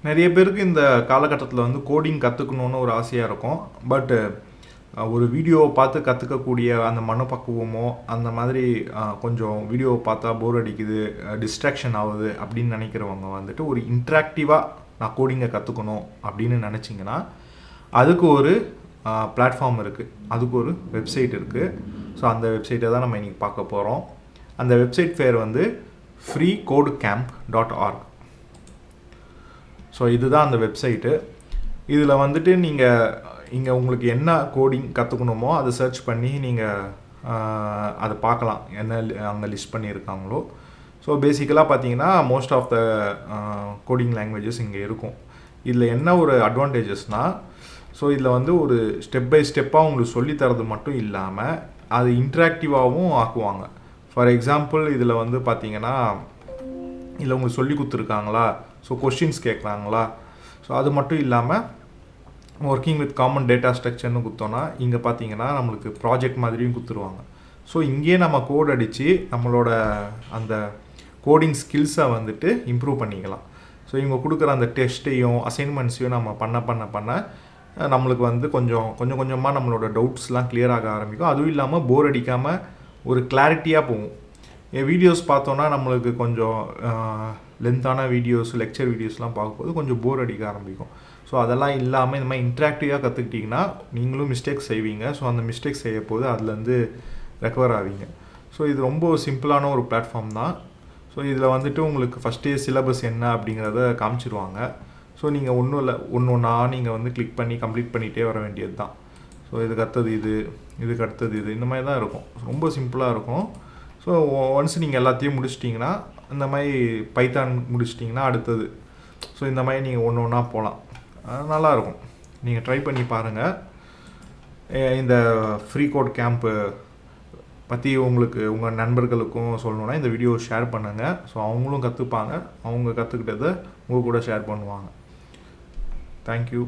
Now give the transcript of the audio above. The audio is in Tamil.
நிறைய பேருக்கு இந்த காலகட்டத்தில் வந்து கோடிங் கற்றுக்கணுன்னு ஒரு ஆசையாக இருக்கும். பட் ஒரு வீடியோவை பார்த்து கற்றுக்கக்கூடிய அந்த மனப்பக்குவமோ அந்த மாதிரி கொஞ்சம் வீடியோவை பார்த்தா போர் அடிக்குது, டிஸ்ட்ராக்ஷன் ஆகுது அப்படின்னு நினைக்கிறவங்க வந்துட்டு ஒரு இன்ட்ராக்டிவாக நான் கோடிங்கை கற்றுக்கணும் அப்படின்னு நினச்சிங்கன்னா அதுக்கு ஒரு பிளாட்ஃபார்ம் இருக்குது, அதுக்கு ஒரு வெப்சைட் இருக்குது. ஸோ அந்த வெப்சைட்டை தான் நம்ம இன்றைக்கி பார்க்க போகிறோம். அந்த வெப்சைட் பேர் வந்து freecodecamp.org. ஸோ இதுதான் அந்த வெப்சைட்டு. இதில் வந்துட்டு நீங்கள் இங்கே உங்களுக்கு என்ன கோடிங் கற்றுக்கணுமோ அதை சர்ச் பண்ணி நீங்கள் அதை பார்க்கலாம், என்ன அங்கே லிஸ்ட் பண்ணியிருக்காங்களோ. ஸோ பேசிக்கலாக பார்த்தீங்கன்னா most of the coding languages இங்கே இருக்கும். இதில் என்ன ஒரு அட்வான்டேஜஸ்னால், ஸோ இதில் வந்து ஒரு ஸ்டெப் பை ஸ்டெப்பாக உங்களுக்கு சொல்லித்தரது மட்டும் இல்லாமல் அது இன்ட்ராக்டிவாகவும் ஆக்குவாங்க. ஃபார் எக்ஸாம்பிள் இதில் வந்து பார்த்தீங்கன்னா இதில் உங்களுக்கு சொல்லி கொடுத்துருக்காங்களா, ஸோ கொஸ்டின்ஸ் கேட்குறாங்களா, ஸோ அது மட்டும் இல்லாமல் ஒர்க்கிங் வித் காமன் டேட்டா ஸ்ட்ரக்சர்னு கொடுத்தோன்னா இங்கே பார்த்தீங்கன்னா நம்மளுக்கு ப்ராஜெக்ட் மாதிரியும் கொடுத்துருவாங்க. ஸோ இங்கேயே நம்ம கோட் அடித்து நம்மளோட அந்த கோடிங் ஸ்கில்ஸை வந்துட்டு இம்ப்ரூவ் பண்ணிக்கலாம். ஸோ இவங்க கொடுக்குற அந்த டெஸ்ட்டையும் அசைன்மெண்ட்ஸையும் நம்ம பண்ண நம்மளுக்கு வந்து கொஞ்சம் கொஞ்சமாக நம்மளோட டவுட்ஸ்லாம் கிளியர் ஆக ஆரம்பிக்கும். அதுவும் இல்லாமல் போர் அடிக்காமல் ஒரு கிளாரிட்டியாக போகும். வீடியோஸ் பார்த்தோன்னா நம்மளுக்கு கொஞ்சம் லென்த்தான வீடியோஸ், லெக்சர் வீடியோஸ்லாம் பார்க்கும்போது கொஞ்சம் போர் அடிக்க ஆரம்பிக்கும். ஸோ அதெல்லாம் இல்லாமல் இந்த மாதிரி இன்ட்ராக்டிவாக கற்றுக்கிட்டிங்கன்னா நீங்களும் மிஸ்டேக்ஸ் செய்வீங்க. ஸோ அந்த மிஸ்டேக்ஸ் செய்ய போது அதுலேருந்து ரெக்கவர் ஆவீங்க. ஸோ இது ரொம்ப சிம்பிளான ஒரு பிளாட்ஃபார்ம் தான். ஸோ இதில் வந்துட்டு உங்களுக்கு ஃபஸ்ட்டே சிலபஸ் என்ன அப்படிங்கிறத காமிச்சிருவாங்க. ஸோ நீங்கள் ஒன்றும் இல்லை, ஒன்றா நீங்கள் வந்து கிளிக் பண்ணி கம்ப்ளீட் பண்ணிகிட்டே வர வேண்டியது தான். ஸோ இதுக்கு அடுத்தது இதுக்கு அடுத்தது இந்த மாதிரி தான் இருக்கும். ரொம்ப சிம்பிளாக இருக்கும். ஸோ ஒன்ஸ் நீங்கள் எல்லாத்தையும் முடிச்சிட்டிங்கன்னா, இந்த மாதிரி பைத்தான் முடிச்சிட்டிங்கன்னா அடுத்தது, ஸோ இந்த மாதிரி நீங்கள் ஒன்றா போகலாம். நல்லாயிருக்கும், நீங்கள் ட்ரை பண்ணி பாருங்கள். இந்த ஃப்ரீ கோட் கேம்ப்பு பற்றி உங்களுக்கு உங்கள் நண்பர்களுக்கும் சொல்லணுன்னா இந்த வீடியோ ஷேர் பண்ணுங்கள். ஸோ அவங்களும் கற்றுப்பாங்க, அவங்க கற்றுக்கிட்டதை உங்கள் கூட ஷேர் பண்ணுவாங்க. தேங்க்யூ.